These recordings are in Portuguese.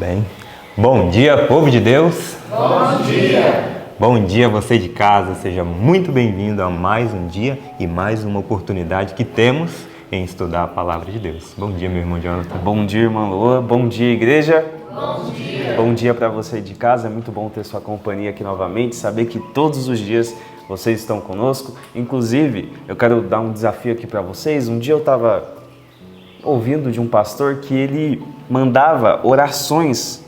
Bem, bom dia, povo de Deus. Bom dia. Bom dia, você de casa. Seja muito bem-vindo a mais um dia e mais uma oportunidade que temos em estudar a Palavra de Deus. Bom dia, meu irmão Jonathan. Bom dia, irmã Lua. Bom dia, igreja. Bom dia. Bom dia para você de casa. É muito bom ter sua companhia aqui novamente. Saber que todos os dias vocês estão conosco. Inclusive, eu quero dar um desafio aqui para vocês. Um dia eu estava ouvindo de um pastor que ele mandava orações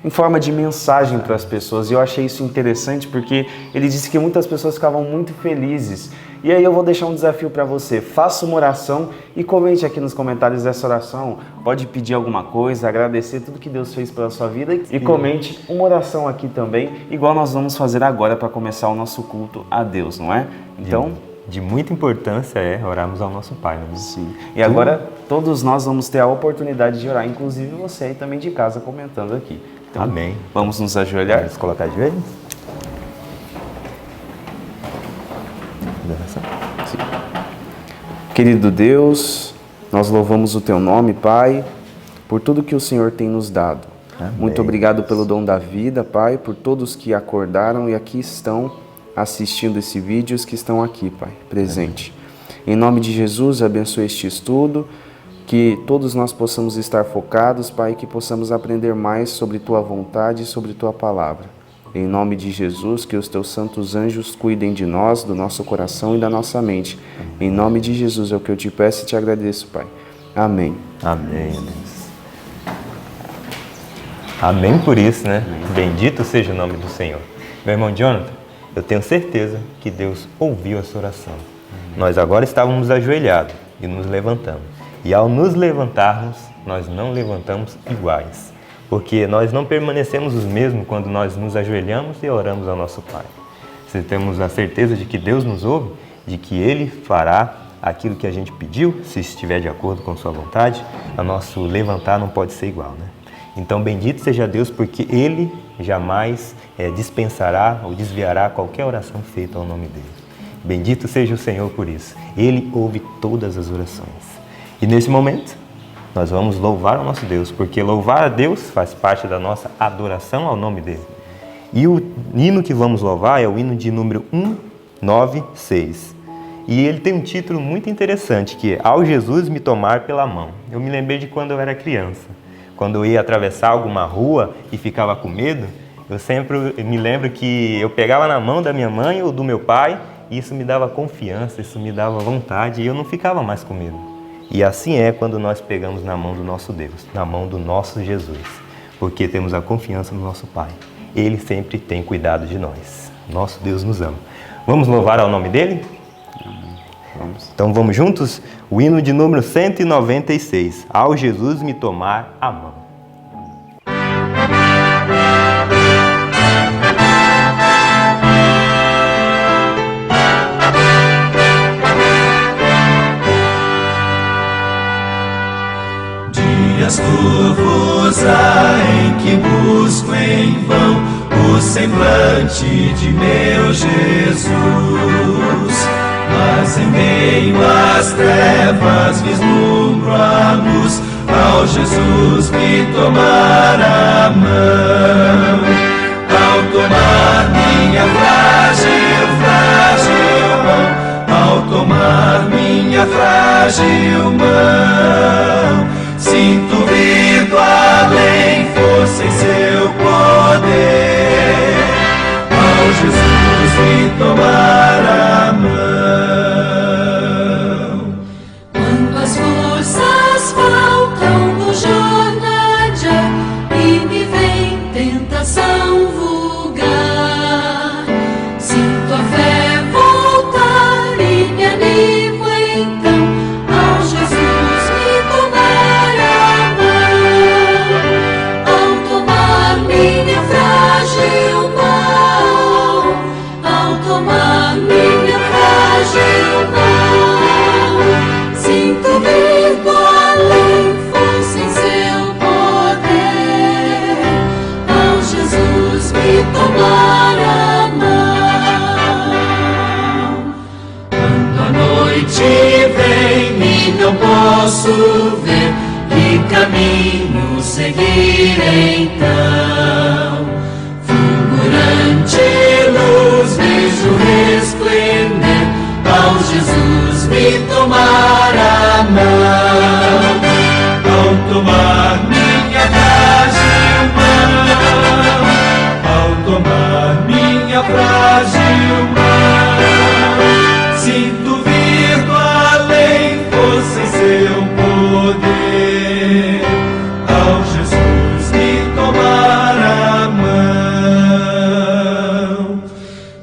em forma de mensagem para as pessoas, e eu achei isso interessante porque ele disse que muitas pessoas ficavam muito felizes. E aí eu vou deixar um desafio para você: faça uma oração e comente aqui nos comentários dessa oração. Pode pedir alguma coisa, agradecer tudo que Deus fez pela sua vida e comente uma oração aqui também, igual nós vamos fazer agora para começar o nosso culto a Deus, não é? Então, de muita importância é orarmos ao nosso Pai, não é? sim. E agora todos nós vamos ter a oportunidade de orar, inclusive você aí também de casa comentando aqui. Então, Amém. Vamos nos ajoelhar? Vamos colocar de joelhos? Sim. Querido Deus, nós louvamos o Teu nome, Pai, por tudo que o Senhor tem nos dado. Amém. Muito obrigado pelo dom da vida, Pai, por todos que acordaram e aqui estão assistindo esse vídeo, os que estão aqui, Pai, presente. Em nome de Jesus, abençoe este estudo, que todos nós possamos estar focados, Pai, que possamos aprender mais sobre Tua vontade e sobre Tua palavra. Em nome de Jesus, que os Teus santos anjos cuidem de nós, do nosso coração e da nossa mente. Em nome de Jesus é o que eu te peço e te agradeço, Pai. Amém. Amém, Deus. Amém por isso, né? Bendito seja o nome do Senhor. Meu irmão Jonathan, eu tenho certeza que Deus ouviu a sua oração. Nós agora estávamos ajoelhados e nos levantamos. E ao nos levantarmos, nós não levantamos iguais. Porque nós não permanecemos os mesmos quando nós nos ajoelhamos e oramos ao nosso Pai. Se temos a certeza de que Deus nos ouve, de que Ele fará aquilo que a gente pediu, se estiver de acordo com sua vontade, o nosso levantar não pode ser igual, né? Então, bendito seja Deus, porque Ele jamais dispensará ou desviará qualquer oração feita ao nome dEle. Bendito seja o Senhor por isso. Ele ouve todas as orações. E nesse momento, nós vamos louvar ao nosso Deus, porque louvar a Deus faz parte da nossa adoração ao nome dEle. E o hino que vamos louvar é o hino de número 196. E ele tem um título muito interessante, que é Ao Jesus me tomar pela mão. Eu me lembrei de quando eu era criança. Quando eu ia atravessar alguma rua e ficava com medo, eu sempre me lembro que eu pegava na mão da minha mãe ou do meu pai, e isso me dava confiança, isso me dava vontade, e eu não ficava mais com medo. E assim é quando nós pegamos na mão do nosso Deus, na mão do nosso Jesus, porque temos a confiança no nosso Pai. Ele sempre tem cuidado de nós. Nosso Deus nos ama. Vamos louvar ao nome dEle? Vamos. Então vamos juntos? O hino de número 196. Ao Jesus me tomar a mão. Dias turvos há em que busco em vão o semblante de meu Jesus. Mas em meio às trevas vislumbro a luz, ao Jesus me tomar a mão. Ao tomar minha frágil mão, ao tomar minha frágil mão, sinto vir do além força em seu poder. Ao Jesus me tomar a mão. Quando as forças faltam no jornada e me vem tentação vulgar, sinto a fé voltar e me animo então ao Jesus me tomar a mão. Ao tomar minha frágil mão, ao tomar minha frágil mão, sinto vir do além força em seu poder. Ao Jesus me tomar a mão. Quando a noite vem e não posso ver que caminho sem seguir então. Fulgurante luz vejo resplender, ao Jesus me tomar a mão. Ao tomar minha frágil mão, ao tomar minha frágil mão, sinto vir do além força em seu poder, ao Jesus me tomar a mão.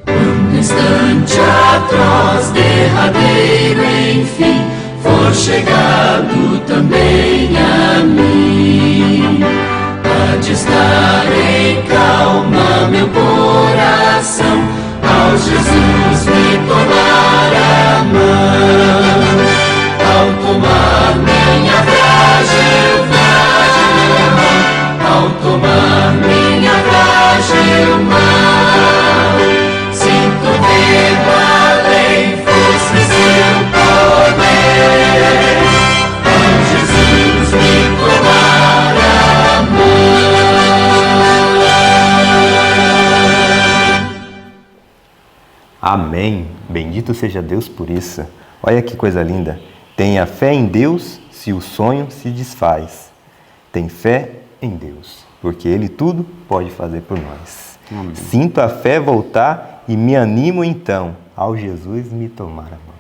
Quando o instante atroz, derradeiro, enfim, for chegado também a mim, há de estar em calma meu coração, ao Jesus me tomar a mão. Ao tomar minha frágil mão, ao tomar minha frágil mão, sinto ver do além força em seu poder, ao Jesus me tomar a mão. Amém. Bendito seja Deus por isso. Olha que coisa linda. Tenha fé em Deus se o sonho se desfaz. Tem fé em Deus, porque Ele tudo pode fazer por nós. Amém. Sinto a fé voltar e me animo então ao Jesus me tomar a mão.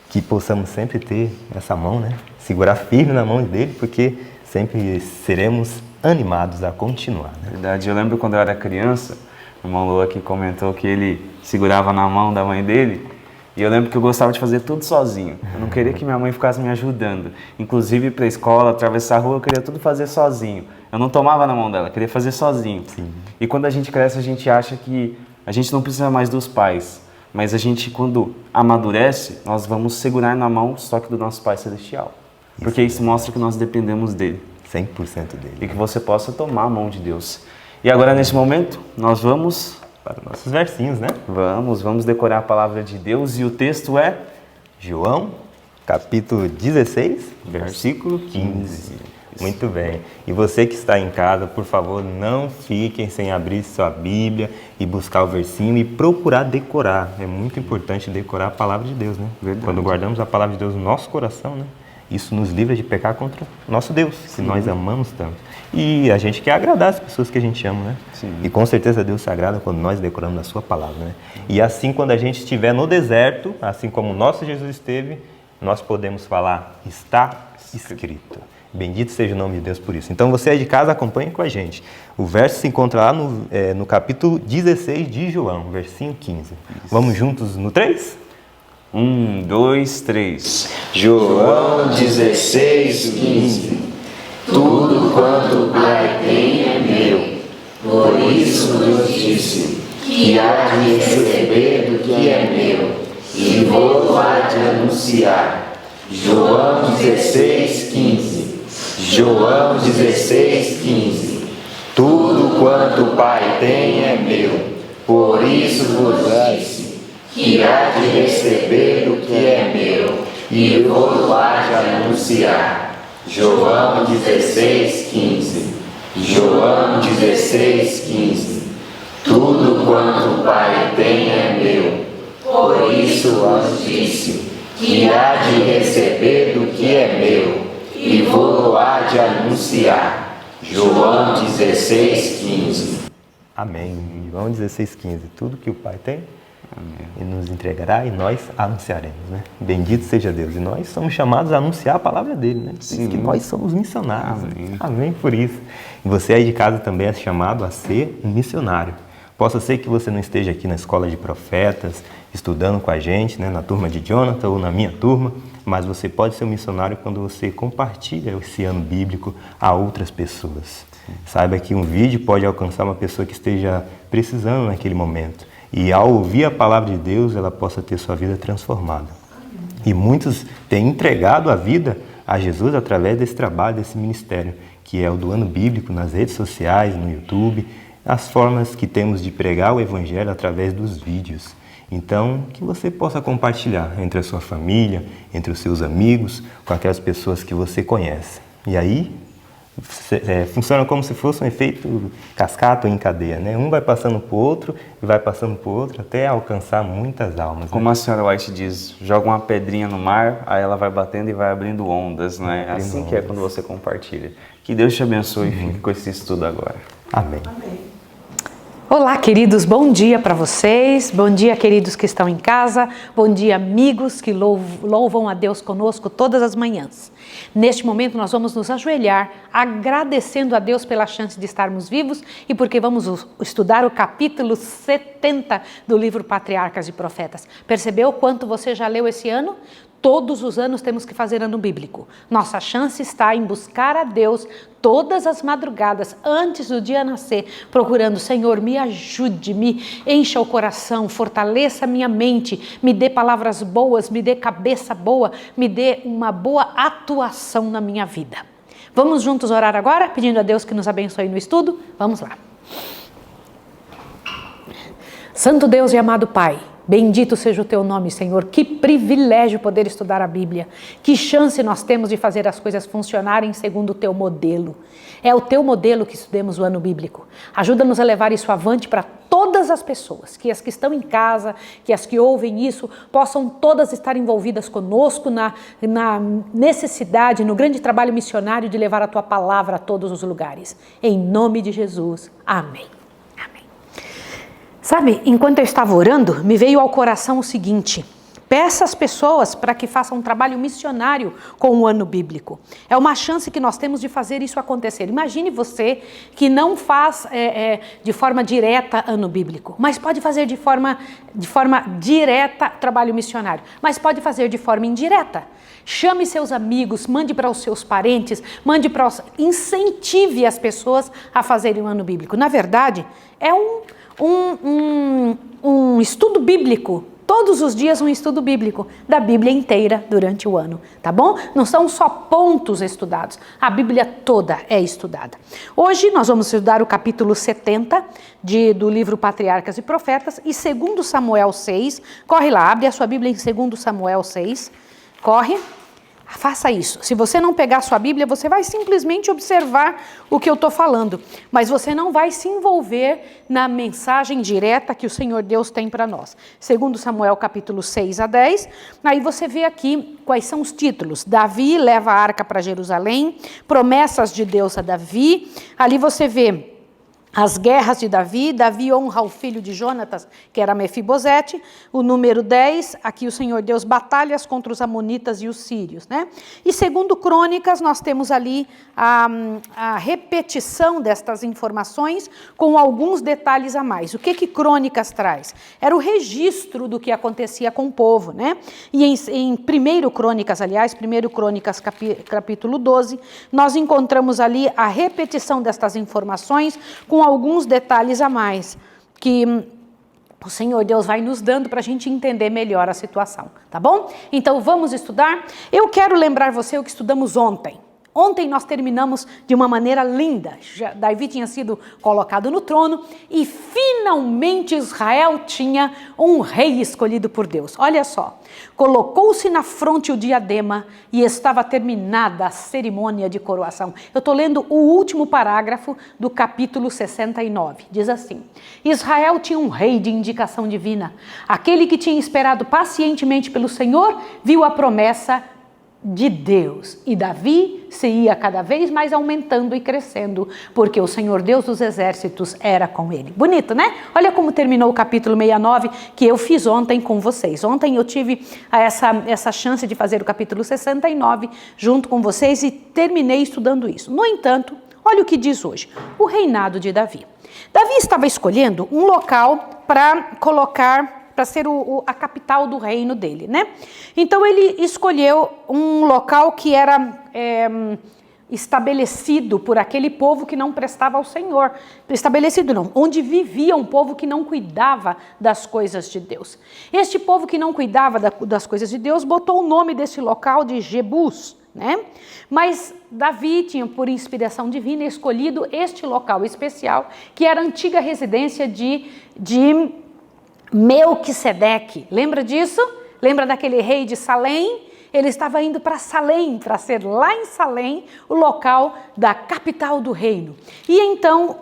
Que possamos sempre ter essa mão, né? Segurar firme na mão dele, porque sempre seremos animados a continuar, né? Verdade, eu lembro quando eu era criança, o irmão Lua aqui comentou que ele segurava na mão da mãe dele, e eu lembro que eu gostava de fazer tudo sozinho. Eu não queria que minha mãe ficasse me ajudando. Inclusive ir para a escola, atravessar a rua, eu queria tudo fazer sozinho. Eu não tomava na mão dela, eu queria fazer sozinho. Sim. E quando a gente cresce, a gente acha que a gente não precisa mais dos pais. Mas a gente, quando amadurece, nós vamos segurar na mão só que do nosso Pai Celestial. Porque isso mostra que nós dependemos dele. 100% E dele. que você possa tomar a mão de Deus. E agora, nesse momento, nós vamos Para os nossos versinhos, né? Vamos decorar a palavra de Deus. E o texto é João, capítulo 16, versículo 15. Muito bem. E você que está em casa, por favor, não fiquem sem abrir sua Bíblia e buscar o versinho e procurar decorar. É muito importante decorar a palavra de Deus, né? Verdade. Quando guardamos a palavra de Deus no nosso coração, né? Isso nos livra de pecar contra nosso Deus, que nós amamos tanto. E a gente quer agradar as pessoas que a gente ama, né? Sim. E com certeza Deus se agrada quando nós decoramos a sua palavra, né? E assim, quando a gente estiver no deserto, assim como o nosso Jesus esteve, nós podemos falar, está escrito. Bendito seja o nome de Deus por isso. Então você aí de casa, acompanhe com a gente. O verso se encontra lá no capítulo 16 de João, versinho 15. Isso. Vamos juntos no 3? 1, 2, 3. João 16, 15. Tudo quanto o Pai tem é meu. Por isso vos disse que há de receber do que é meu, e vou há de anunciar. João 16, 15. João 16, 15. Tudo quanto o Pai tem é meu. Por isso vos disse que há de receber do que é meu, e vou há de anunciar. João 16, 15. João 16, 15. Tudo quanto o Pai tem é meu. Por isso vos disse que há de receber do que é meu, e vou há de anunciar. João 16, 15. Amém. João 16, 15. Tudo que o Pai tem, Ele nos entregará e nós anunciaremos, né? Bendito seja Deus. E nós somos chamados a anunciar a palavra dele, né? Diz que nós somos missionários. Amém. Amém por isso. E você aí de casa também é chamado a ser um missionário. Possa ser que você não esteja aqui na escola de profetas, estudando com a gente, né? Na turma de Jonathan ou na minha turma, mas você pode ser um missionário quando você compartilha esse ano bíblico a outras pessoas. Saiba que um vídeo pode alcançar uma pessoa que esteja precisando naquele momento. E ao ouvir a palavra de Deus, ela possa ter sua vida transformada. E muitos têm entregado a vida a Jesus através desse trabalho, desse ministério, que é o do ano bíblico, nas redes sociais, no YouTube, as formas que temos de pregar o Evangelho através dos vídeos. Então, que você possa compartilhar entre a sua família, entre os seus amigos, com aquelas pessoas que você conhece. E aí, Funciona como se fosse um efeito cascata ou em cadeia, né? Um vai passando para o outro e vai passando para o outro até alcançar muitas almas. Como a senhora White diz, joga uma pedrinha no mar, aí ela vai batendo e vai abrindo ondas, né? É assim que é quando você compartilha. Que Deus te abençoe e fique com esse estudo agora. Amém. Olá, queridos, bom dia para vocês, bom dia, queridos que estão em casa, bom dia, amigos que louvam a Deus conosco todas as manhãs. Neste momento nós vamos nos ajoelhar, agradecendo a Deus pela chance de estarmos vivos e porque vamos estudar o capítulo 70 do livro Patriarcas e Profetas. Percebeu quanto você já leu esse ano? Todos os anos temos que fazer ano bíblico. Nossa chance está em buscar a Deus todas as madrugadas, antes do dia nascer, procurando: Senhor, me ajude, me encha o coração, fortaleça a minha mente, me dê palavras boas, me dê cabeça boa, me dê uma boa atuação na minha vida. Vamos juntos orar agora, pedindo a Deus que nos abençoe no estudo? Vamos lá. Santo Deus e amado Pai, bendito seja o teu nome, Senhor. Que privilégio poder estudar a Bíblia. Que chance nós temos de fazer as coisas funcionarem segundo o teu modelo. É o teu modelo que estudemos o ano bíblico. Ajuda-nos a levar isso avante para todas as pessoas, que as que estão em casa, que as que ouvem isso, possam todas estar envolvidas conosco na necessidade, no grande trabalho missionário de levar a tua palavra a todos os lugares. Em nome de Jesus. Amém. Sabe, enquanto eu estava orando, me veio ao coração o seguinte: peça às pessoas para que façam um trabalho missionário com o ano bíblico. É uma chance que nós temos de fazer isso acontecer. Imagine você que não faz de forma direta ano bíblico, mas pode fazer de forma direta trabalho missionário, mas pode fazer de forma indireta. Chame seus amigos, mande para os seus parentes, incentive as pessoas a fazerem o ano bíblico. Na verdade, é um estudo bíblico, todos os dias um estudo bíblico da Bíblia inteira durante o ano, tá bom? Não são só pontos estudados, a Bíblia toda é estudada. Hoje nós vamos estudar o capítulo 70 do livro Patriarcas e Profetas e 2 Samuel 6, corre lá, abre a sua Bíblia em 2 Samuel 6, corre. Faça isso. Se você não pegar a sua Bíblia, você vai simplesmente observar o que eu estou falando, mas você não vai se envolver na mensagem direta que o Senhor Deus tem para nós. 2 Samuel capítulo 6 a 10, aí você vê aqui quais são os títulos. Davi leva a arca para Jerusalém, promessas de Deus a Davi, ali você vê as guerras de Davi. Davi honra o filho de Jonatas, que era Mefibosete. O número 10, aqui o Senhor Deus batalhas contra os amonitas e os sírios, né? E segundo Crônicas, nós temos ali a repetição destas informações com alguns detalhes a mais. O que Crônicas traz? Era o registro do que acontecia com o povo, né? E em 1 Crônicas, aliás, 1 Crônicas capítulo 12, nós encontramos ali a repetição destas informações com alguns detalhes a mais, que o Senhor Deus vai nos dando para a gente entender melhor a situação, tá bom? Então vamos estudar. Eu quero lembrar você o que estudamos ontem. Ontem nós terminamos de uma maneira linda. Davi tinha sido colocado no trono e finalmente Israel tinha um rei escolhido por Deus. Olha só, colocou-se na fronte o diadema e estava terminada a cerimônia de coroação. Eu estou lendo o último parágrafo do capítulo 69. Diz assim: Israel tinha um rei de indicação divina. Aquele que tinha esperado pacientemente pelo Senhor viu a promessa de Deus, e Davi se ia cada vez mais aumentando e crescendo, porque o Senhor Deus dos exércitos era com ele. Bonito, né? Olha como terminou o capítulo 69, que eu fiz ontem com vocês. Ontem eu tive essa chance de fazer o capítulo 69 junto com vocês e terminei estudando isso. No entanto, olha o que diz hoje, o reinado de Davi. Davi estava escolhendo um local para ser a capital do reino dele, né? Então ele escolheu um local que era estabelecido por aquele povo que não prestava ao Senhor. Estabelecido não, onde vivia um povo que não cuidava das coisas de Deus. Este povo que não cuidava das coisas de Deus botou o nome desse local de Jebus, né? Mas Davi tinha, por inspiração divina, escolhido este local especial, que era a antiga residência de Melquisedeque. Lembra disso? Lembra daquele rei de Salém? ele estava indo para Salém, para ser lá em Salém o local da capital do reino. E então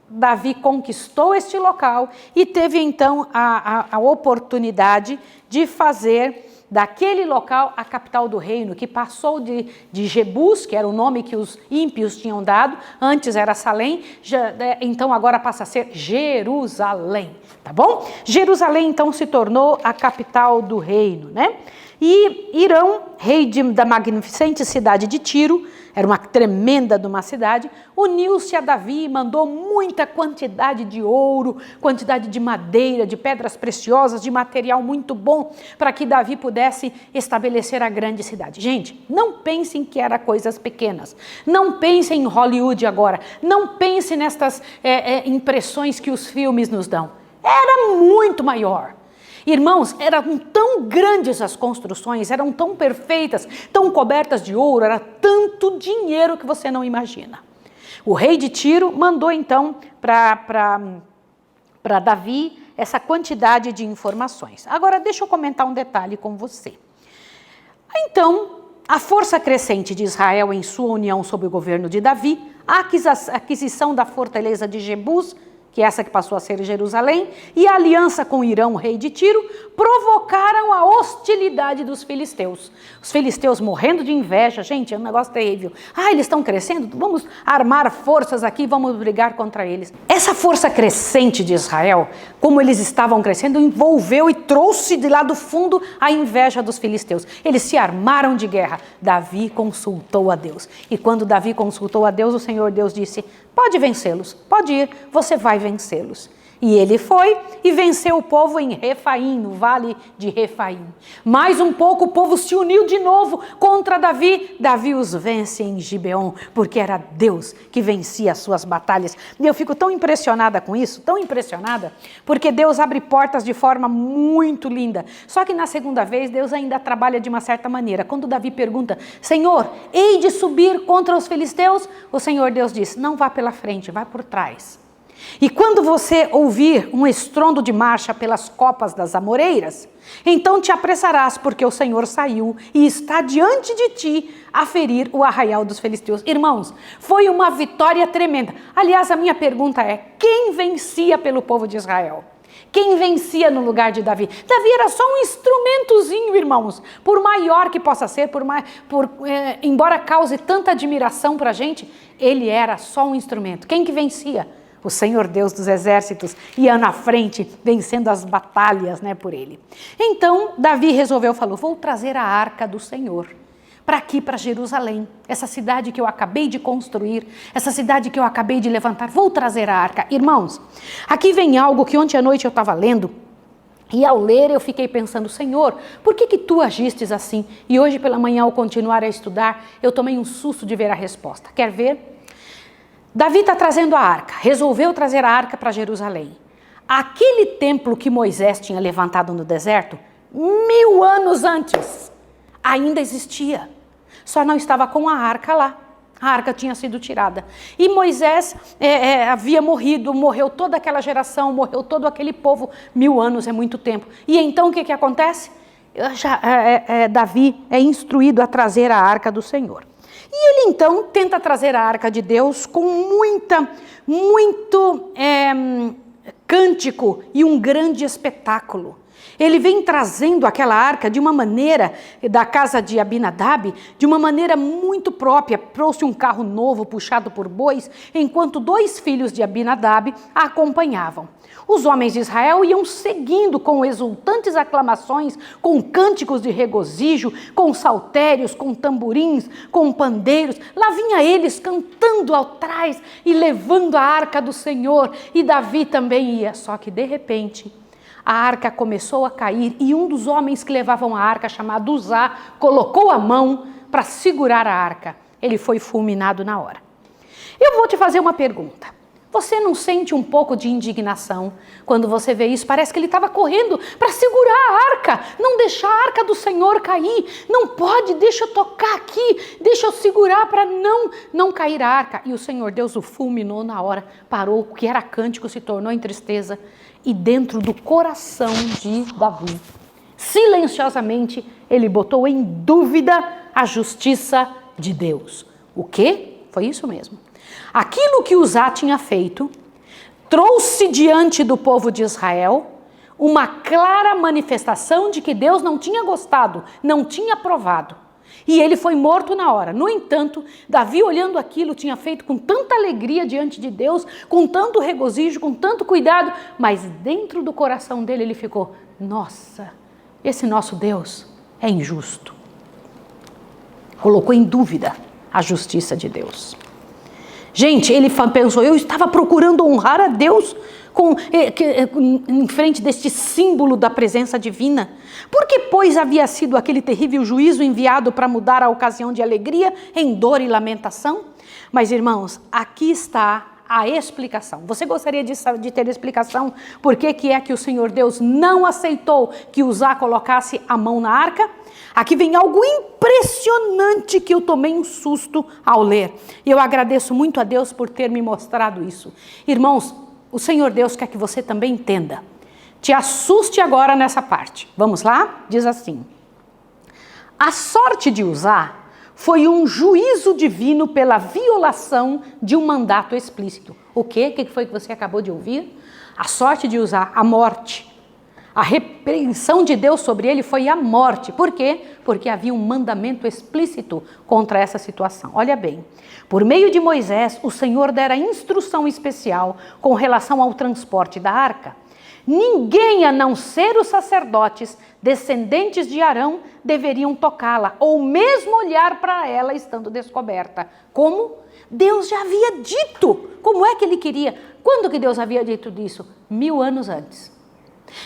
Davi conquistou este local e teve então a oportunidade de fazer daquele local a capital do reino, que passou de Jebus, que era o nome que os ímpios tinham dado, antes era Salém, então agora passa a ser Jerusalém, tá bom? Jerusalém então se tornou a capital do reino, né? E Hirão, rei da magnificente cidade de Tiro, era uma tremenda de uma cidade, uniu-se a Davi e mandou muita quantidade de ouro, quantidade de madeira, de pedras preciosas, de material muito bom, para que Davi pudesse estabelecer a grande cidade. Gente, não pensem que era coisas pequenas, não pensem em Hollywood agora, não pensem nestas impressões que os filmes nos dão. Era muito maior. Irmãos, eram tão grandes as construções, eram tão perfeitas, tão cobertas de ouro, era tanto dinheiro que você não imagina. O rei de Tiro mandou então para Davi essa quantidade de informações. Agora deixa eu comentar um detalhe com você. Então, a força crescente de Israel em sua união sob o governo de Davi, a aquisição da fortaleza de Jebus, que é essa que passou a ser Jerusalém, e a aliança com Hirão, rei de Tiro, provocaram a hostilidade dos filisteus. Os filisteus morrendo de inveja, gente, é um negócio terrível. Eles estão crescendo, vamos armar forças aqui, vamos brigar contra eles. Essa força crescente de Israel, como eles estavam crescendo, envolveu e trouxe de lá do fundo a inveja dos filisteus. Eles se armaram de guerra. Davi consultou a Deus. E quando Davi consultou a Deus, o Senhor Deus disse: pode vencê-los, pode ir, você vai vencê-los. E ele foi e venceu o povo em Refaim, no vale de Refaim. Mais um pouco o povo se uniu de novo contra Davi. Davi os vence em Gibeon, porque era Deus que vencia as suas batalhas. E eu fico tão impressionada com isso, tão impressionada, porque Deus abre portas de forma muito linda. Só que na segunda vez, Deus ainda trabalha de uma certa maneira. Quando Davi pergunta: Senhor, hei de subir contra os filisteus? O Senhor Deus diz: não vá pela frente, vá por trás. E quando você ouvir um estrondo de marcha pelas copas das amoreiras, então te apressarás, porque o Senhor saiu e está diante de ti a ferir o arraial dos filisteus. Irmãos, foi uma vitória tremenda. Aliás, a minha pergunta é: quem vencia pelo povo de Israel? Quem vencia no lugar de Davi? Davi era só um instrumentozinho, irmãos. Por maior que possa ser, embora cause tanta admiração para a gente, ele era só um instrumento. Quem que vencia? O Senhor Deus dos exércitos ia na frente, vencendo as batalhas, por ele. Então, Davi falou: vou trazer a arca do Senhor para aqui, para Jerusalém, essa cidade que eu acabei de construir, essa cidade que eu acabei de levantar, vou trazer a arca. Irmãos, aqui vem algo que ontem à noite eu estava lendo, e ao ler eu fiquei pensando: Senhor, por que tu agistes assim? E hoje pela manhã, ao continuar a estudar, eu tomei um susto de ver a resposta. Quer ver? Davi está trazendo a arca, resolveu trazer a arca para Jerusalém. Aquele templo que Moisés tinha levantado no deserto, 1000 anos antes, ainda existia. Só não estava com a arca lá. A arca tinha sido tirada. E Moisés havia morrido, morreu toda aquela geração, morreu todo aquele povo. 1000 anos é muito tempo. E então o que acontece? Davi é instruído a trazer a arca do Senhor. E ele então tenta trazer a arca de Deus com muito cântico e um grande espetáculo. Ele vem trazendo aquela arca de uma maneira, da casa de Abinadab, de uma maneira muito própria. Trouxe um carro novo puxado por bois, enquanto 2 filhos de Abinadab a acompanhavam. Os homens de Israel iam seguindo com exultantes aclamações, com cânticos de regozijo, com saltérios, com tamborins, com pandeiros. Lá vinha eles cantando atrás e levando a arca do Senhor. E Davi também ia, só que de repente a arca começou a cair e um dos homens que levavam a arca, chamado Uzá, colocou a mão para segurar a arca. Ele foi fulminado na hora. Eu vou te fazer uma pergunta. Você não sente um pouco de indignação quando você vê isso? Parece que ele estava correndo para segurar a arca, não deixar a arca do Senhor cair. Não pode, deixa eu tocar aqui, deixa eu segurar para não cair a arca. E o Senhor Deus o fulminou na hora, parou, o que era cântico se tornou em tristeza. E dentro do coração de Davi, silenciosamente, ele botou em dúvida a justiça de Deus. O quê? Foi isso mesmo. Aquilo que Uzá tinha feito trouxe diante do povo de Israel uma clara manifestação de que Deus não tinha gostado, não tinha aprovado. E ele foi morto na hora. No entanto, Davi, olhando aquilo, tinha feito com tanta alegria diante de Deus, com tanto regozijo, com tanto cuidado, mas dentro do coração dele ele ficou: nossa, esse nosso Deus é injusto. Colocou em dúvida a justiça de Deus. Gente, ele pensou: eu estava procurando honrar a Deus em frente deste símbolo da presença divina. Porque, pois, havia sido aquele terrível juízo enviado para mudar a ocasião de alegria em dor e lamentação? Mas, irmãos, aqui está a explicação. Você gostaria de ter explicação por que é que o Senhor Deus não aceitou que Uzá colocasse a mão na arca? Aqui vem algo impressionante que eu tomei um susto ao ler. E eu agradeço muito a Deus por ter me mostrado isso. Irmãos, o Senhor Deus quer que você também entenda. Te assuste agora nessa parte. Vamos lá? Diz assim: a sorte de Uzá foi um juízo divino pela violação de um mandato explícito. O quê? O que foi que você acabou de ouvir? A sorte de Uzá, a morte. A repreensão de Deus sobre ele foi a morte. Por quê? Porque havia um mandamento explícito contra essa situação. Olha bem, por meio de Moisés, o Senhor dera instrução especial com relação ao transporte da arca. Ninguém, a não ser os sacerdotes, descendentes de Arão, deveriam tocá-la, ou mesmo olhar para ela estando descoberta. Como? Deus já havia dito. Como é que ele queria? Quando que Deus havia dito disso? 1000 anos antes.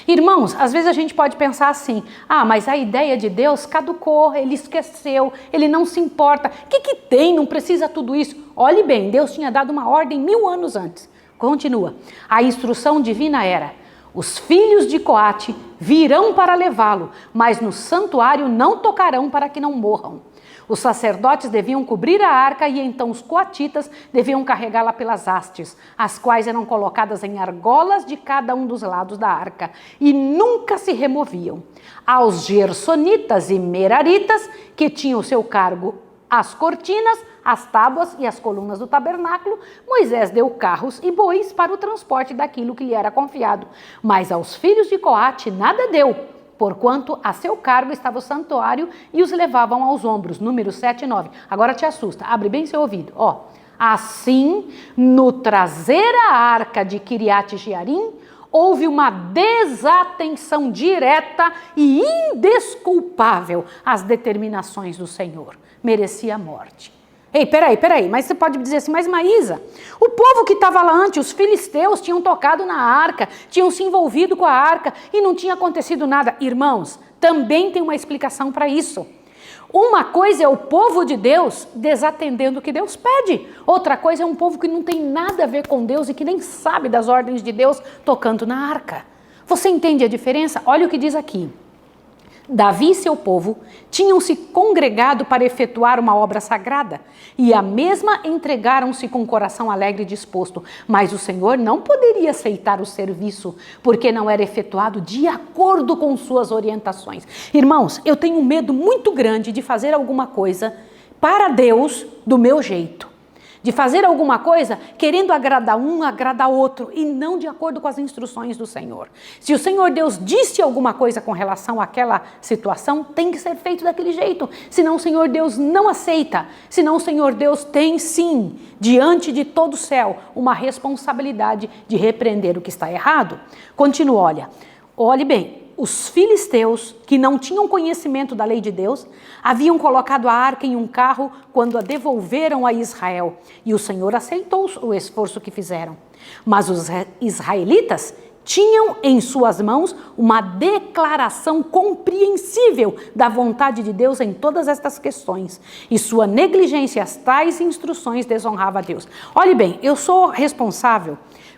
Irmãos, às vezes a gente pode pensar assim: ah, mas a ideia de Deus caducou, ele esqueceu, ele não se importa. O que tem? Não precisa tudo isso. Olhe bem, Deus tinha dado uma ordem 1000 anos antes. Continua. A instrução divina era: os filhos de Coate virão para levá-lo, mas no santuário não tocarão para que não morram. Os sacerdotes deviam cobrir a arca e então os coatitas deviam carregá-la pelas hastes, as quais eram colocadas em argolas de cada um dos lados da arca e nunca se removiam. Aos gersonitas e meraritas, que tinham o seu cargo as cortinas, as tábuas e as colunas do tabernáculo, Moisés deu carros e bois para o transporte daquilo que lhe era confiado. Mas aos filhos de Coate nada deu, porquanto a seu cargo estava o santuário e os levavam aos ombros. Números 7 e 9. Agora te assusta, abre bem seu ouvido. Assim, no trazer a arca de Kiriat Jearim, houve uma desatenção direta e indesculpável às determinações do Senhor. Merecia a morte. Ei, peraí, mas você pode dizer assim: mas Maísa, o povo que estava lá antes, os filisteus, tinham tocado na arca, tinham se envolvido com a arca e não tinha acontecido nada. Irmãos, também tem uma explicação para isso. Uma coisa é o povo de Deus desatendendo o que Deus pede. Outra coisa é um povo que não tem nada a ver com Deus e que nem sabe das ordens de Deus tocando na arca. Você entende a diferença? Olha o que diz aqui. Davi e seu povo tinham se congregado para efetuar uma obra sagrada e a mesma entregaram-se com o coração alegre e disposto, mas o Senhor não poderia aceitar o serviço porque não era efetuado de acordo com suas orientações. Irmãos, eu tenho um medo muito grande de fazer alguma coisa para Deus do meu jeito. De fazer alguma coisa querendo agradar um, agradar outro, e não de acordo com as instruções do Senhor. Se o Senhor Deus disse alguma coisa com relação àquela situação, tem que ser feito daquele jeito. Senão o Senhor Deus não aceita. Senão o Senhor Deus tem sim, diante de todo o céu, uma responsabilidade de repreender o que está errado. Continua, olhe bem. Os filisteus, que não tinham conhecimento da lei de Deus, haviam colocado a arca em um carro quando a devolveram a Israel. E o Senhor aceitou o esforço que fizeram. Mas os israelitas tinham em suas mãos uma declaração compreensível da vontade de Deus em todas estas questões. E sua negligência às tais instruções desonrava a Deus. Olhe bem, eu sou responsável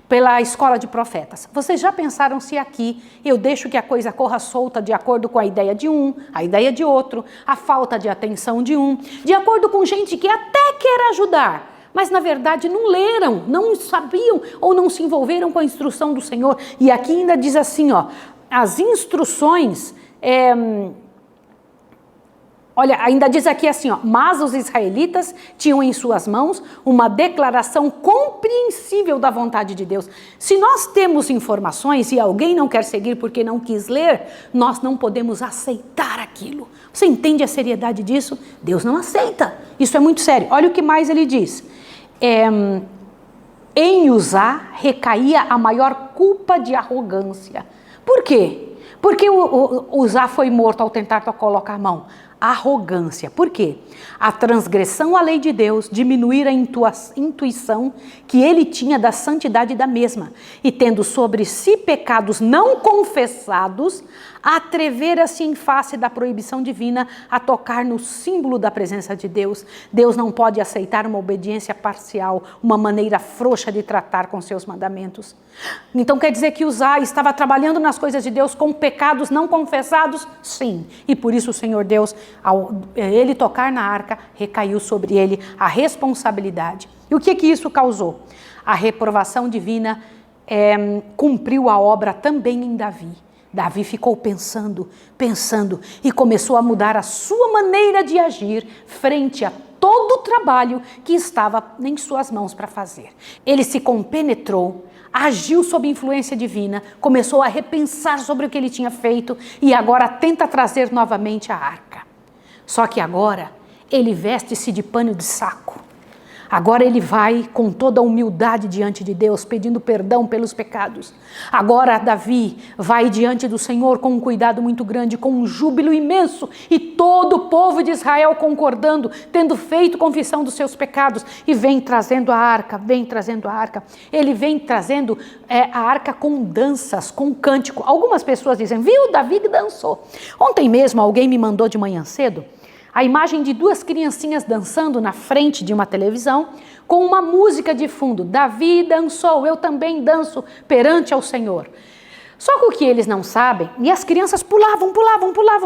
pela escola de profetas. Vocês já pensaram se aqui eu deixo que a coisa corra solta de acordo com a ideia de um, a ideia de outro, a falta de atenção de um, de acordo com gente que até quer ajudar, mas na verdade não leram, não sabiam ou não se envolveram com a instrução do Senhor. E aqui ainda diz assim, as instruções Olha, ainda diz aqui assim, ó, mas os israelitas tinham em suas mãos uma declaração compreensível da vontade de Deus. Se nós temos informações e alguém não quer seguir porque não quis ler, nós não podemos aceitar aquilo. Você entende a seriedade disso? Deus não aceita. Isso é muito sério. Olha o que mais ele diz. Em Uzá recaía a maior culpa de arrogância. Por quê? Porque o Uzá foi morto ao tentar colocar a mão. Arrogância. Por quê? A transgressão à lei de Deus, diminuir a intuição que ele tinha da santidade da mesma, e tendo sobre si pecados não confessados, atrever-se em face da proibição divina a tocar no símbolo da presença de Deus. Deus não pode aceitar uma obediência parcial, uma maneira frouxa de tratar com seus mandamentos. Então quer dizer que Uzá estava trabalhando nas coisas de Deus com pecados não confessados? Sim. E por isso o Senhor Deus, ao ele tocar na arca, recaiu sobre ele a responsabilidade. E o que isso causou? A reprovação divina cumpriu a obra também em Davi. Davi ficou pensando e começou a mudar a sua maneira de agir frente a todo o trabalho que estava em suas mãos para fazer. Ele se compenetrou, agiu sob influência divina, começou a repensar sobre o que ele tinha feito e agora tenta trazer novamente a arca. Só que agora ele veste-se de pano de saco. Agora ele vai com toda a humildade diante de Deus, pedindo perdão pelos pecados. Agora Davi vai diante do Senhor com um cuidado muito grande, com um júbilo imenso, e todo o povo de Israel concordando, tendo feito confissão dos seus pecados, e vem trazendo a arca, Ele vem trazendo a arca com danças, com cântico. Algumas pessoas dizem, viu, Davi dançou. Ontem mesmo alguém me mandou de manhã cedo a imagem de duas criancinhas dançando na frente de uma televisão com uma música de fundo. Davi dançou, eu também danço perante ao Senhor. Só que o que eles não sabem, e as crianças pulavam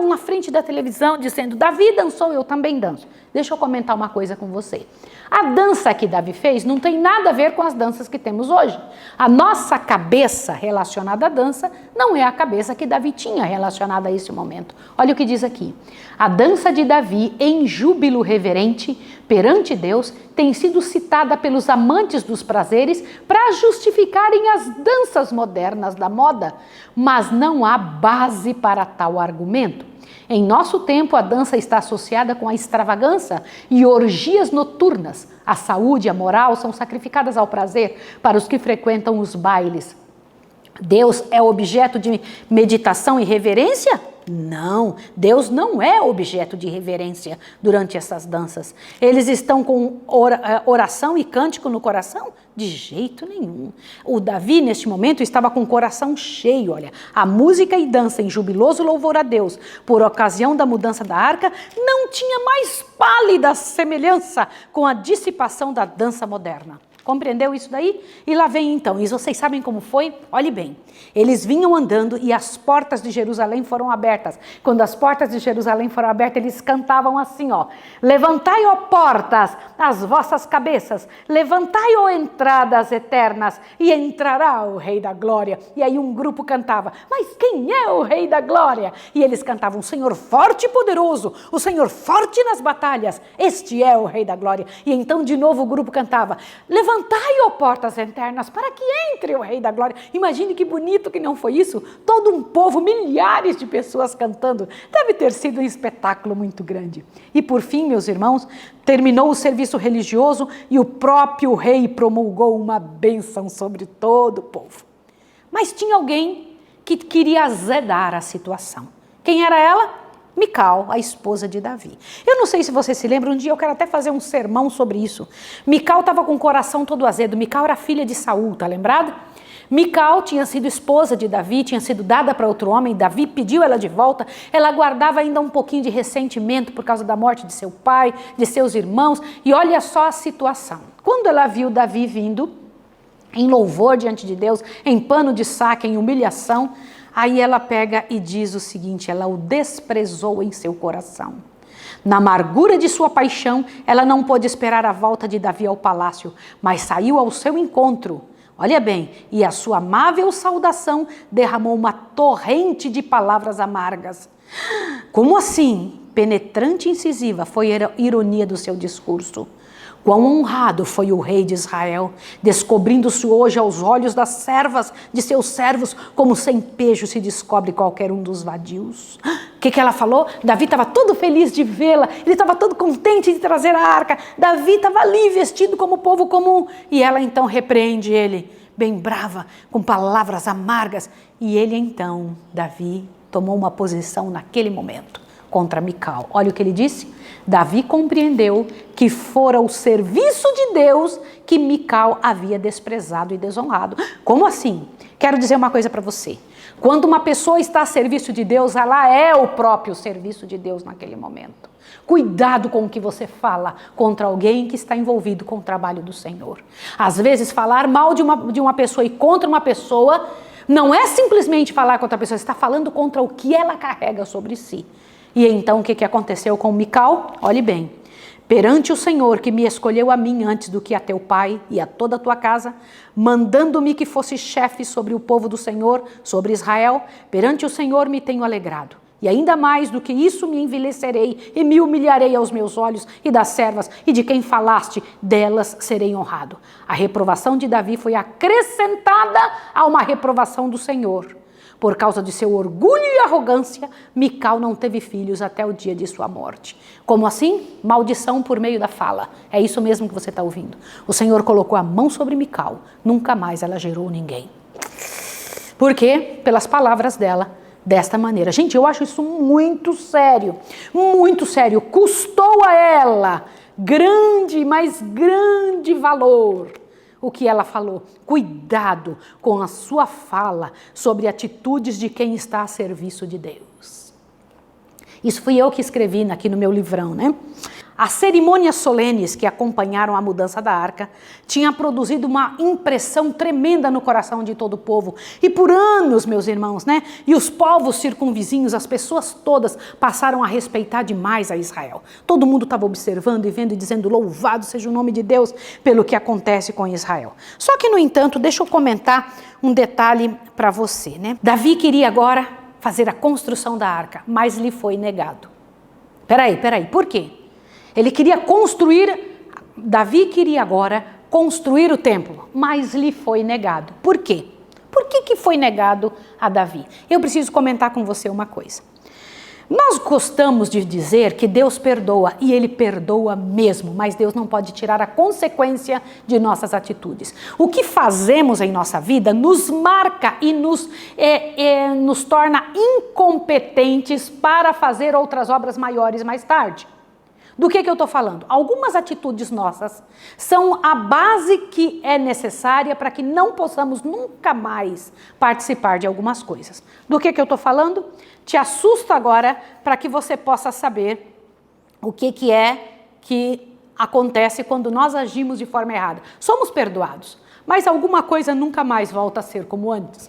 na frente da televisão dizendo, Davi dançou, eu também danço. Deixa eu comentar uma coisa com você. A dança que Davi fez não tem nada a ver com as danças que temos hoje. A nossa cabeça relacionada à dança não é a cabeça que Davi tinha relacionada a esse momento. Olha o que diz aqui. A dança de Davi em júbilo reverente perante Deus tem sido citada pelos amantes dos prazeres para justificarem as danças modernas da moda, mas não há base para tal argumento. Em nosso tempo, a dança está associada com a extravagância e orgias noturnas. A saúde e a moral são sacrificadas ao prazer para os que frequentam os bailes. Deus é objeto de meditação e reverência? Não, Deus não é objeto de reverência durante essas danças. Eles estão com oração e cântico no coração? De jeito nenhum. O Davi, neste momento, estava com o coração cheio, olha. A música e dança em jubiloso louvor a Deus, por ocasião da mudança da arca, não tinha mais pálida semelhança com a dissipação da dança moderna. Compreendeu isso daí? E lá vem então, e vocês sabem como foi? Olhe bem, eles vinham andando e as portas de Jerusalém foram abertas. Quando as portas de Jerusalém foram abertas, eles cantavam assim, ó. Levantai, ó portas, as vossas cabeças, levantai, ó entradas eternas, e entrará o Rei da Glória. E aí um grupo cantava, mas quem é o Rei da Glória? E eles cantavam, o Senhor forte e poderoso, o Senhor forte nas batalhas, este é o Rei da Glória. E então de novo o grupo cantava, levantai, ó portas eternas, para que entre o Rei da Glória. Imagine que bonito que não foi isso. Todo um povo, milhares de pessoas cantando. Deve ter sido um espetáculo muito grande. E por fim, meus irmãos, terminou o serviço religioso e o próprio rei promulgou uma bênção sobre todo o povo. Mas tinha alguém que queria azedar a situação. Quem era ela? Mical, a esposa de Davi. Eu não sei se você se lembra, um dia eu quero até fazer um sermão sobre isso. Mical estava com o coração todo azedo. Mical era filha de Saul, tá lembrado? Mical tinha sido esposa de Davi, tinha sido dada para outro homem, Davi pediu ela de volta, ela guardava ainda um pouquinho de ressentimento por causa da morte de seu pai, de seus irmãos, e olha só a situação. Quando ela viu Davi vindo, em louvor diante de Deus, em pano de saco, em humilhação, aí ela pega e diz o seguinte, ela o desprezou em seu coração. Na amargura de sua paixão, ela não pôde esperar a volta de Davi ao palácio, mas saiu ao seu encontro. Olha bem, e a sua amável saudação derramou uma torrente de palavras amargas. Como assim? penetrante e incisiva foi a ironia do seu discurso. Quão honrado foi o rei de Israel, descobrindo-se hoje aos olhos das servas de seus servos, como sem pejo se descobre qualquer um dos vadios. O que ela falou? Davi estava todo feliz de vê-la, ele estava todo contente de trazer a arca. Davi estava ali vestido como povo comum, e ela então repreende ele, bem brava, com palavras amargas. E ele então, Davi, tomou uma posição naquele momento contra Mical. Olha o que ele disse. Davi compreendeu que fora o serviço de Deus que Mical havia desprezado e desonrado. Como assim? Quero dizer uma coisa para você. Quando uma pessoa está a serviço de Deus, ela é o próprio serviço de Deus naquele momento. Cuidado com o que você fala contra alguém que está envolvido com o trabalho do Senhor. Às vezes, falar mal de uma pessoa e contra uma pessoa não é simplesmente falar contra a pessoa, você está falando contra o que ela carrega sobre si. E então o que aconteceu com Mical? Olhe bem. Perante o Senhor que me escolheu a mim antes do que a teu pai e a toda a tua casa, mandando-me que fosse chefe sobre o povo do Senhor, sobre Israel, perante o Senhor me tenho alegrado. E ainda mais do que isso me envelhecerei e me humilharei aos meus olhos e das servas e de quem falaste, delas serei honrado. A reprovação de Davi foi acrescentada a uma reprovação do Senhor. Por causa de seu orgulho e arrogância, Mical não teve filhos até o dia de sua morte. Como assim? Maldição por meio da fala. É isso mesmo que você está ouvindo. O Senhor colocou a mão sobre Mical. Nunca mais ela gerou ninguém. Por quê? Pelas palavras dela, desta maneira. Gente, eu acho isso muito sério. Muito sério. Custou a ela grande, mas grande valor. O que ela falou, cuidado com a sua fala sobre atitudes de quem está a serviço de Deus. Isso fui eu que escrevi aqui no meu livrão, né? As cerimônias solenes que acompanharam a mudança da arca tinham produzido uma impressão tremenda no coração de todo o povo. E por anos, meus irmãos, né? E os povos circunvizinhos, as pessoas todas passaram a respeitar demais a Israel. Todo mundo estava observando e vendo e dizendo, louvado seja o nome de Deus pelo que acontece com Israel. Só que, no entanto, deixa eu comentar um detalhe para você, né? Davi queria agora fazer a construção da arca, mas lhe foi negado. Peraí, por quê? Ele queria Davi queria agora construir o templo, mas lhe foi negado. Por quê? Por que foi negado a Davi? Eu preciso comentar com você uma coisa. Nós gostamos de dizer que Deus perdoa, e Ele perdoa mesmo, mas Deus não pode tirar a consequência de nossas atitudes. O que fazemos em nossa vida nos marca e nos torna incompetentes para fazer outras obras maiores mais tarde. Do que eu estou falando? Algumas atitudes nossas são a base que é necessária para que não possamos nunca mais participar de algumas coisas. Do que eu estou falando? Te assusto agora para que você possa saber o que é que acontece quando nós agimos de forma errada. Somos perdoados, mas alguma coisa nunca mais volta a ser como antes.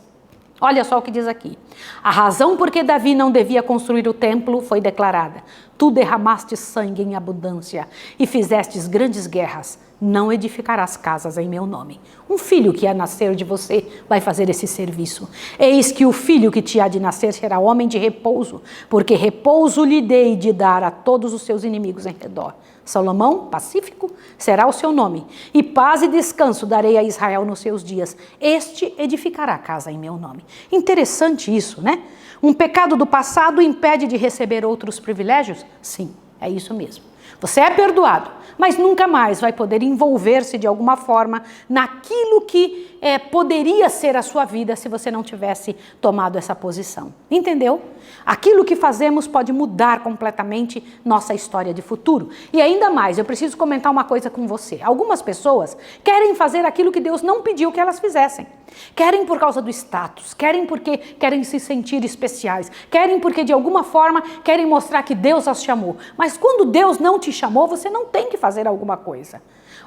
Olha só o que diz aqui. A razão por que Davi não devia construir o templo foi declarada. Tu derramaste sangue em abundância e fizestes grandes guerras. Não edificarás casas em meu nome. Um filho que há de nascer de você vai fazer esse serviço. Eis que o filho que te há de nascer será homem de repouso, porque repouso lhe dei de dar a todos os seus inimigos em redor. Salomão, pacífico, será o seu nome, e paz e descanso darei a Israel nos seus dias. Este edificará casa em meu nome. Interessante isso, né? Um pecado do passado impede de receber outros privilégios? Sim, é isso mesmo. Você é perdoado, mas nunca mais vai poder envolver-se de alguma forma naquilo que poderia ser a sua vida se você não tivesse tomado essa posição. Entendeu? Aquilo que fazemos pode mudar completamente nossa história de futuro. E ainda mais, eu preciso comentar uma coisa com você. Algumas pessoas querem fazer aquilo que Deus não pediu que elas fizessem. Querem por causa do status, querem porque querem se sentir especiais, querem porque de alguma forma querem mostrar que Deus as chamou. Mas quando Deus não te chamou, você não tem que fazer alguma coisa.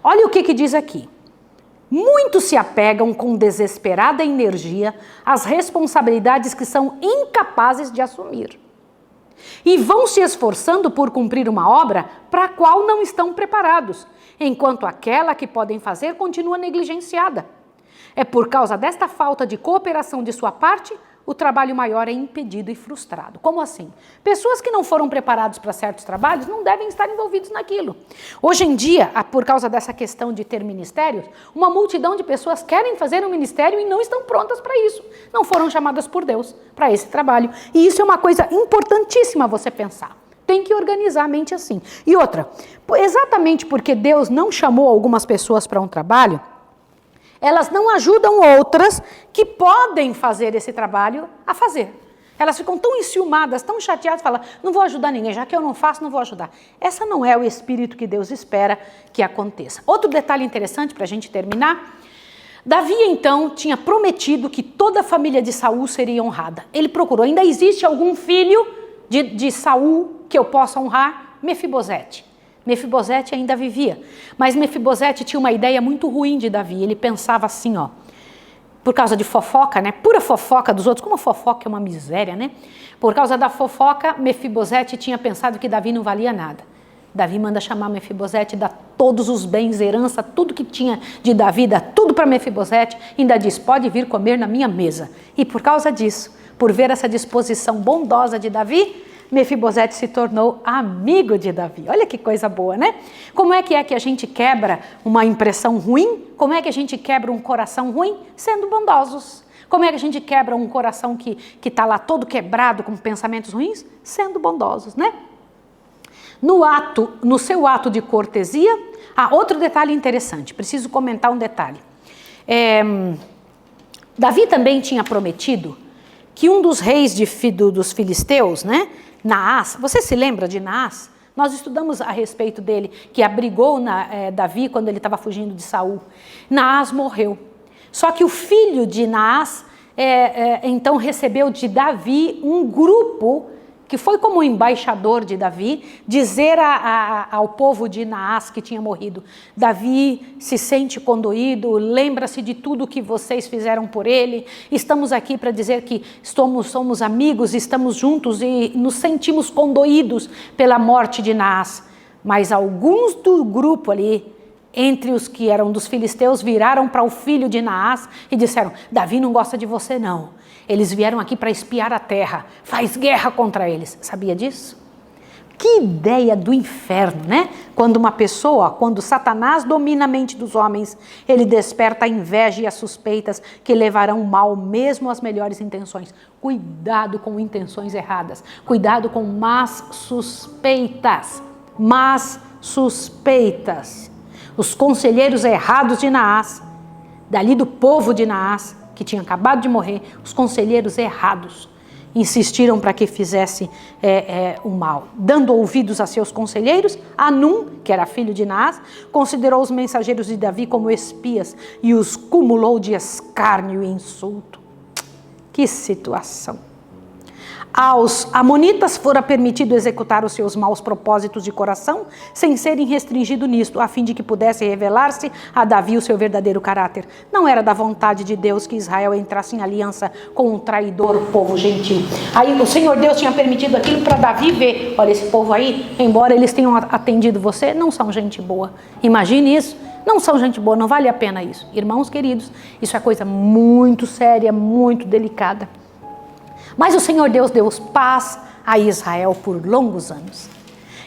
Olha o que diz aqui. Muitos se apegam com desesperada energia às responsabilidades que são incapazes de assumir. E vão se esforçando por cumprir uma obra para a qual não estão preparados, enquanto aquela que podem fazer continua negligenciada. É por causa desta falta de cooperação de sua parte o trabalho maior é impedido e frustrado. Como assim? Pessoas que não foram preparadas para certos trabalhos não devem estar envolvidos naquilo. Hoje em dia, por causa dessa questão de ter ministérios, uma multidão de pessoas querem fazer um ministério e não estão prontas para isso. Não foram chamadas por Deus para esse trabalho. E isso é uma coisa importantíssima você pensar. Tem que organizar a mente assim. E outra, exatamente porque Deus não chamou algumas pessoas para um trabalho, elas não ajudam outras que podem fazer esse trabalho a fazer. Elas ficam tão enciumadas, tão chateadas, falam, não vou ajudar ninguém, já que eu não faço, não vou ajudar. Essa não é o espírito que Deus espera que aconteça. Outro detalhe interessante para a gente terminar, Davi então tinha prometido que toda a família de Saul seria honrada. Ele procurou, ainda existe algum filho de Saul que eu possa honrar? Mefibosete. Mefibosete ainda vivia, mas Mefibosete tinha uma ideia muito ruim de Davi. Ele pensava assim, ó, por causa de fofoca, né? Pura fofoca dos outros, como a fofoca é uma miséria, né? Por causa da fofoca, Mefibosete tinha pensado que Davi não valia nada. Davi manda chamar Mefibosete, dá todos os bens, herança, tudo que tinha de Davi, dá tudo para Mefibosete, ainda diz, pode vir comer na minha mesa. E por causa disso, por ver essa disposição bondosa de Davi, Mefibosete se tornou amigo de Davi. Olha que coisa boa, né? Como é que a gente quebra uma impressão ruim? Como é que a gente quebra um coração ruim? Sendo bondosos. Como é que a gente quebra um coração que está lá todo quebrado com pensamentos ruins? Sendo bondosos, né? No seu ato de cortesia, outro detalhe interessante, preciso comentar um detalhe. Davi também tinha prometido que um dos reis dos filisteus, né, Naás, você se lembra de Naás? Nós estudamos a respeito dele, que abrigou Davi quando ele estava fugindo de Saul. Naás morreu. Só que o filho de Naás, então recebeu de Davi um grupo que foi como embaixador de Davi, dizer ao povo de Naás que tinha morrido, Davi se sente condoído, lembra-se de tudo que vocês fizeram por ele, estamos aqui para dizer que somos amigos, estamos juntos e nos sentimos condoídos pela morte de Naás. Mas alguns do grupo ali, entre os que eram dos filisteus, viraram para o filho de Naás e disseram, Davi não gosta de você não. Eles vieram aqui para espiar a terra, faz guerra contra eles. Sabia disso? Que ideia do inferno, né? Quando Satanás domina a mente dos homens, ele desperta a inveja e as suspeitas que levarão mal mesmo às melhores intenções. Cuidado com intenções erradas, cuidado com más suspeitas, Os conselheiros errados de Naás, dali do povo de Naás, que tinha acabado de morrer, os conselheiros errados insistiram para que fizesse o mal. Dando ouvidos a seus conselheiros, Anum, que era filho de Naás, considerou os mensageiros de Davi como espias e os cumulou de escárnio e insulto. Que situação! Aos amonitas fora permitido executar os seus maus propósitos de coração, sem serem restringidos nisto, a fim de que pudesse revelar-se a Davi o seu verdadeiro caráter. Não era da vontade de Deus que Israel entrasse em aliança com um traidor povo gentil. Aí o Senhor Deus tinha permitido aquilo para Davi ver, olha, esse povo aí, embora eles tenham atendido você, não são gente boa. Imagine isso. Não são gente boa, não vale a pena isso. Irmãos queridos, isso é coisa muito séria, muito delicada. Mas o Senhor Deus deu paz a Israel por longos anos.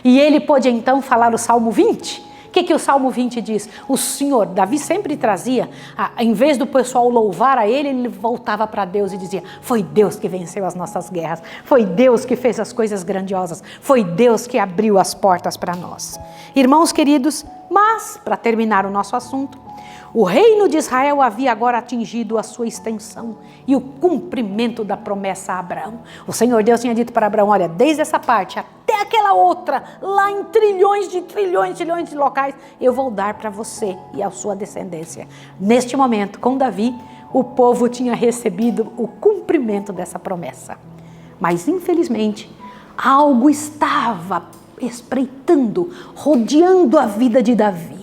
E ele pôde então falar o Salmo 20. O que o Salmo 20 diz? O Senhor, Davi sempre trazia, em vez do pessoal louvar a ele voltava para Deus e dizia, foi Deus que venceu as nossas guerras, foi Deus que fez as coisas grandiosas, foi Deus que abriu as portas para nós. Irmãos queridos, mas, para terminar o nosso assunto, o reino de Israel havia agora atingido a sua extensão e o cumprimento da promessa a Abraão. O Senhor Deus tinha dito para Abraão, olha, desde essa parte até aquela outra, lá em trilhões de locais, eu vou dar para você e a sua descendência. Neste momento, com Davi, o povo tinha recebido o cumprimento dessa promessa. Mas, infelizmente, algo estava espreitando, rodeando a vida de Davi.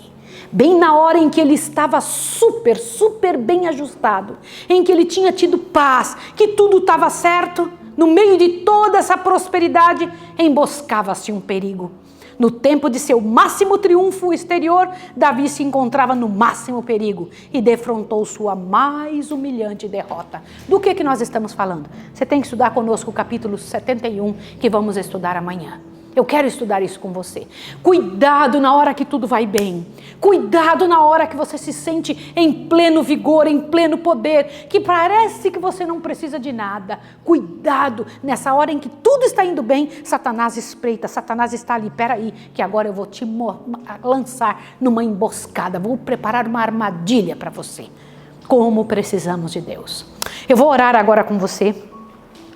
Bem na hora em que ele estava super bem ajustado, em que ele tinha tido paz, que tudo estava certo, no meio de toda essa prosperidade, emboscava-se um perigo. No tempo de seu máximo triunfo exterior, Davi se encontrava no máximo perigo e defrontou sua mais humilhante derrota. Do que nós estamos falando? Você tem que estudar conosco o capítulo 71, que vamos estudar amanhã. Eu quero estudar isso com você. Cuidado na hora que tudo vai bem. Cuidado na hora que você se sente em pleno vigor, em pleno poder, que parece que você não precisa de nada. Cuidado nessa hora em que tudo está indo bem, Satanás espreita, Satanás está ali. Peraí, que agora eu vou te lançar numa emboscada, vou preparar uma armadilha para você. Como precisamos de Deus. Eu vou orar agora com você.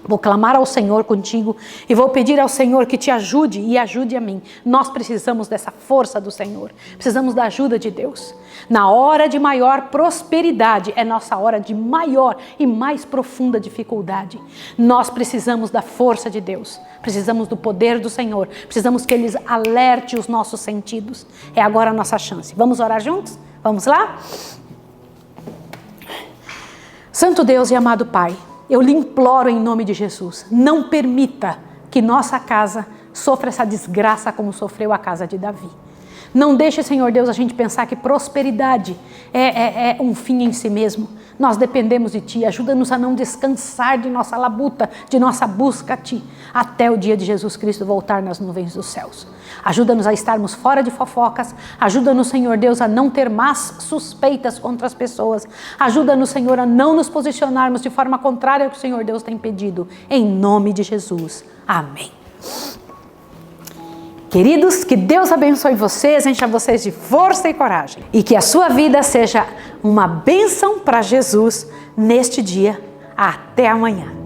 Vou clamar ao Senhor contigo e vou pedir ao Senhor que te ajude e ajude a mim. Nós precisamos dessa força do Senhor, precisamos da ajuda de Deus. Na hora de maior prosperidade é nossa hora de maior e mais profunda dificuldade. Nós precisamos da força de Deus, precisamos do poder do Senhor, precisamos que Ele alerte os nossos sentidos. É agora a nossa chance. Vamos orar juntos? Vamos lá? Santo Deus e amado Pai, eu lhe imploro em nome de Jesus, não permita que nossa casa sofra essa desgraça como sofreu a casa de Davi. Não deixe, Senhor Deus, a gente pensar que prosperidade é um fim em si mesmo. Nós dependemos de Ti, ajuda-nos a não descansar de nossa labuta, de nossa busca a Ti, até o dia de Jesus Cristo voltar nas nuvens dos céus. Ajuda-nos a estarmos fora de fofocas, ajuda-nos, Senhor Deus, a não ter más suspeitas contra as pessoas, ajuda-nos, Senhor, a não nos posicionarmos de forma contrária ao que o Senhor Deus tem pedido, em nome de Jesus. Amém. Queridos, que Deus abençoe vocês, encha vocês de força e coragem. E que a sua vida seja uma bênção para Jesus neste dia. Até amanhã.